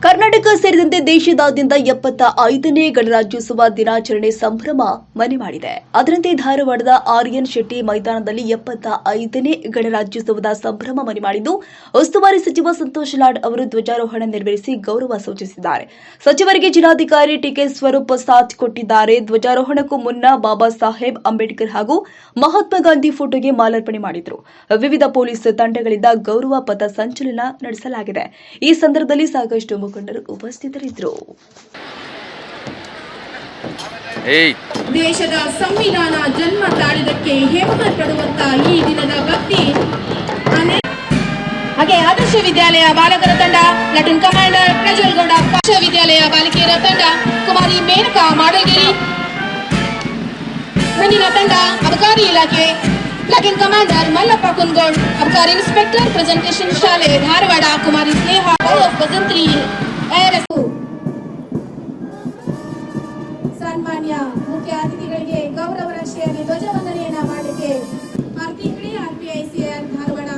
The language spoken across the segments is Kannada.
ಕರ್ನಾಟಕ ಸೇರಿದಂತೆ ದೇಶದಾದ್ಯಂತ 75ನೇ ಗಣರಾಜ್ಯೋತ್ಸವ ದಿನಾಚರಣೆ ಸಂಭ್ರಮ ಮನೆ ಮಾಡಿದೆ. ಅದರಂತೆ ಧಾರವಾಡದ ಆರ್ಯನ್ ಶೆಟ್ಟಿ ಮೈದಾನದಲ್ಲಿ 75ನೇ ಗಣರಾಜ್ಯೋತ್ಸವದ ಸಂಭ್ರಮ ಮನೆ ಮಾಡಿದ್ದು, ಉಸ್ತುವಾರಿ ಸಚಿವ ಸಂತೋಷ್ ಲಾಡ್ ಅವರು ಧ್ವಜಾರೋಹಣ ನೆರವೇರಿಸಿ ಗೌರವ ಸೂಚಿಸಿದ್ದಾರೆ. ಸಚಿವರಿಗೆ ಜಿಲ್ಲಾಧಿಕಾರಿ ಟಿಕೆ ಸ್ವರೂಪ್ ಸಾಥ್ ಕೊಟ್ಟಿದ್ದಾರೆ. ಧ್ವಜಾರೋಹಣಕ್ಕೂ ಮುನ್ನ ಬಾಬಾ ಸಾಹೇಬ್ ಅಂಬೇಡ್ಕರ್ ಹಾಗೂ ಮಹಾತ್ಮ ಗಾಂಧಿ ಫೋಟೋಗೆ ಮಾಲಾರ್ಪಣೆ ಮಾಡಿದರು. ವಿವಿಧ ಪೊಲೀಸ್ ತಂಡಗಳಿಂದ ಗೌರವ ಪಥ ಸಂಚಲನ ನಡೆಸಲಾಗಿದೆ. ಈ ಸಂದರ್ಭದಲ್ಲಿ ಸಾಕಷ್ಟು ಮುಖಂಡರು ಉಪಸ್ಥಿತರಿದ್ದರು. ದೇಶದ ಸಂವಿಧಾನ ಜನ್ಮ ತಾಳಿದಕ್ಕೆ ಹೆಮ್ಮೆ ಪಡುವಂತ ಈ ದಿನದ ಭಕ್ತಿ ಹಾಗೆ ಆದರ್ಶ ವಿದ್ಯಾಲಯ ಬಾಲಕರ ತಂಡ ಲಟನ್ ಕಮಾಂಡರ್ ಪ್ರಜ್ವಲ್ ಗೌಡ, ಆದರ್ಶ ವಿದ್ಯಾಲಯ ಬಾಲಿಕೆಯರ ತಂಡ ಕುಮಾರಿ ಮೇನಕಾ ಮಾಡಲ್ಗಿರಿ, ಮುಂದಿನ ತಂಡ ಅಬಕಾರಿ ಇಲಾಖೆ ಲಟನ್ ಕಮಾಂಡರ್ ಮಲ್ಲಪ್ಪ ಕುನ್ಗೋಡ್, ಅಬಕಾರಿ ಇನ್ಸ್ಪೆಕ್ಟರ್ ಪ್ರೆಸೆಂಟೇಷನ್ ಶಾಲೆ ಧಾರವಾಡ ಕುಮಾರಿ ಸ್ನೇಹ ಭಜಂತ್ರಿ. ಸನ್ಮಾನ್ಯ ಮುಖ್ಯ ಅತಿಥಿಗಳಿಗೆ ಗೌರವ ರಕ್ಷೆಯಾಗಿ ಧ್ವಜವಂದನೆಯನ್ನ ಮಾಡಲಿಕ್ಕೆ ಭಾರತೀಯ ಆರ್ಪಿಐಸಿಆರ್ ಧಾರವಾಡ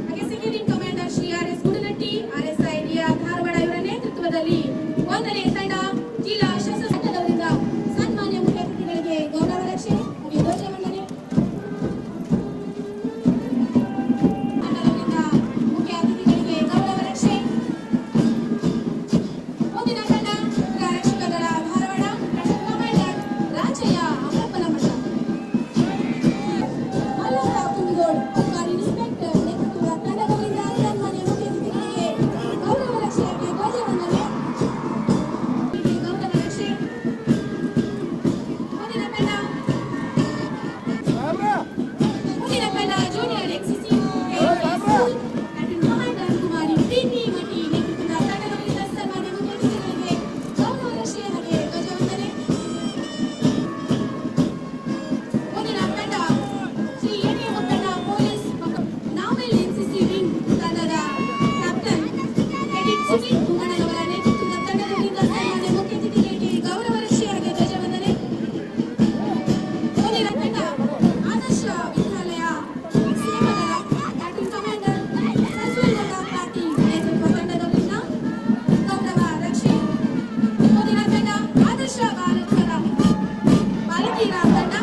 ಹಾಗೆ civil commander Shri RS. Gudanatti, RSI DR Dharwad ಇವರ ನೇತೃತ್ವದಲ್ಲಿ ಒಂದನೇ ತಂಡ ಜಿಲ್ಲಾ ಸಶಸ್ತ್ರ ತಂಡದಿಂದ ಸನ್ಮಾನ್ಯ ಮುಖ್ಯ ಅತಿಥಿಗಳಿಗೆ ಗೌರವ ರಕ್ಷೆ ಹಾಗೆ ಧ್ವಜವಂದನೆ. ತಂಡದಿಂದ ಮುಖ್ಯ ಅತಿಥಿಗಳಿಗೆ ಗೌರವ ರಕ್ಷೆ. ಮುಂದಿನ ತಂಡ ರಕ್ಷಕ ದಳ ಧಾರವಾಡ ಕಮಾಂಡರ್ ರಾಜಯ್ಯ ಅಮರಪ್ಪನಮಠ, ಮಲ್ಲಪ್ಪ ಕುಂದಗೋಡ್, ಅಬಕಾರಿ ಇನ್ಸ್ಪೆಕ್ಟರ್ ನೇತೃತ್ವದ ತಂಡಗಳಿಂದ ಸನ್ಮಾನ್ಯ ಮುಖ್ಯ ಅತಿಥಿಗಳಿಗೆ ಗೌರವ ರಕ್ಷೆಯಾಗಿ ಧ್ವಜವಂದನೆ. ಗೌರವ ರಕ್ಷೆ. ಮುಂದಿನ ತಂಡ ಜೂನಿಯರ್ ಎಕ್ಸಿಸಿ ಸ್ಕೂಲ್ ಲಟನ್ ಕಮಾಂಡರ್ ಕುಮಾರಿ ಪ್ರೀತಿ ಮಠಿ ನೇತೃತ್ವದ ತಂಡಗಳಿಂದ ಸನ್ಮಾನ್ಯ ಮುಖ್ಯ ಅತಿಥಿಗಳಿಗೆ ಗೌರವ ರಕ್ಷೆ ಹಾಗೆ ಧ್ವಜವಂದನೆ. ಮುಂದಿನ ತಂಡ ಶ್ರೀ ಎ.ಡಿ. ಮುತ್ತಣ್ಣ ಪೊಲೀಸ್ ನಾವೆಲ್ ಎನ್ಸಿಸಿ ವಿಂಗ್ ತಂಡದ ಕ್ಯಾಪ್ಟನ್ ಎಡಿಟ್ ಸುನೀಲ್ ಕುಂಗಣ್ಣನವರ ನೇತೃತ್ವದ ತಂಡಗಳಿಂದ ಸನ್ಮಾನ್ಯ ಮುಖ್ಯ ಅತಿಥಿಗಳಿಗೆ ಗೌರವ ರಕ್ಷೆ ಹಾಗೆ ಧ್ವಜವಂದನೆ. ಮುಂದಿನ ತಂಡ ಆದರ್ಶ ವಿದ್ಯಾಲಯ ಸೇವಾದಳ ಲಟನ್ ಕಮಾಂಡರ್ ಪ್ರಜ್ವಲ್ ಗೌಡ ಪಾಟೀಲ್ ನೇತೃತ್ವ ತಂಡದವರಿಂದ ಗೌರವ ರಕ್ಷೆ. ಮುಂದಿನ ತಂಡ ಆದರ್ಶ ಬಾಲಕಿಯರ ತಂಡ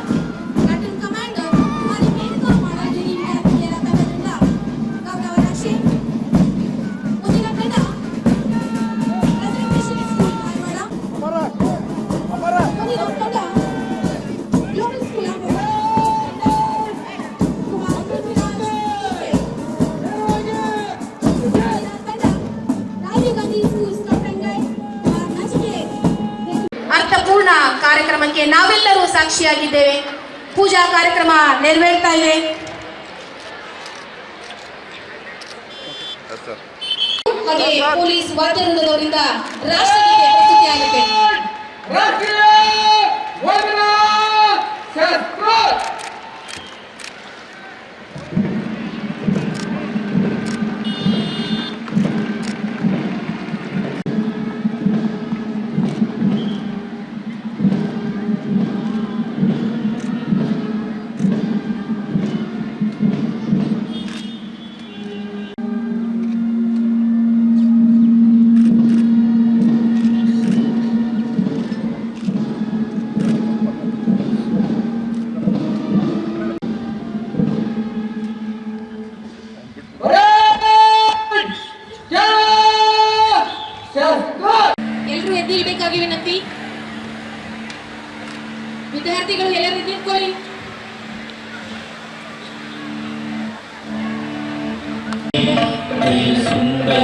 ಲಟನ್ ಕಮಾಂಡರ್ ಕುಮಾರಿ ಮೇನಕಾ ಮಾಡಲ್ಗಿರಿ ವಿದ್ಯಾರ್ಥಿನಿಯರ ತಂಡದಿಂದ ಗೌರವ ರಕ್ಷೆ. ಮುಂದಿನ ತಂಡ ಪ್ರೆಸೆಂಟೇಷನ್ ಸ್ಕೂಲ್ ಧಾರವಾಡ. ಮುಂದಿನ ತಂಡ global school of Kumar Prithviraj K. ಮುಂದಿನ ತಂಡ Rajiv Gandhi school scout and guide Nachiket. ಅರ್ಥಪೂರ್ಣ ಕಾರ್ಯಕ್ರಮಕ್ಕೆ ನಾವೆಲ್ಲರೂ ಸಾಕ್ಷಿಯಾಗಿದ್ದೇವೆ. ಪೂಜಾ ಕಾರ್ಯಕ್ರಮ ನೆರವೇರ್ತಾ ಇದೆ. ಹಾಗೆ ಪೊಲೀಸ್ ವಾದ್ಯವೃಂದದವರಿಂದ ರಾಷ್ಟ್ರಗೀತೆ ಪ್ರಸ್ತುತಿಯಾಗುತ್ತೆ. ಎಲ್ಲರೂ ಎದ್ದಿರಬೇಕಾಗಿ ವಿನಂತಿ. ವಿದ್ಯಾರ್ಥಿಗಳು ಎಲ್ಲರೂ ನಿಂತ್ಕೊಳ್ಳಿ. ಸುಂದರ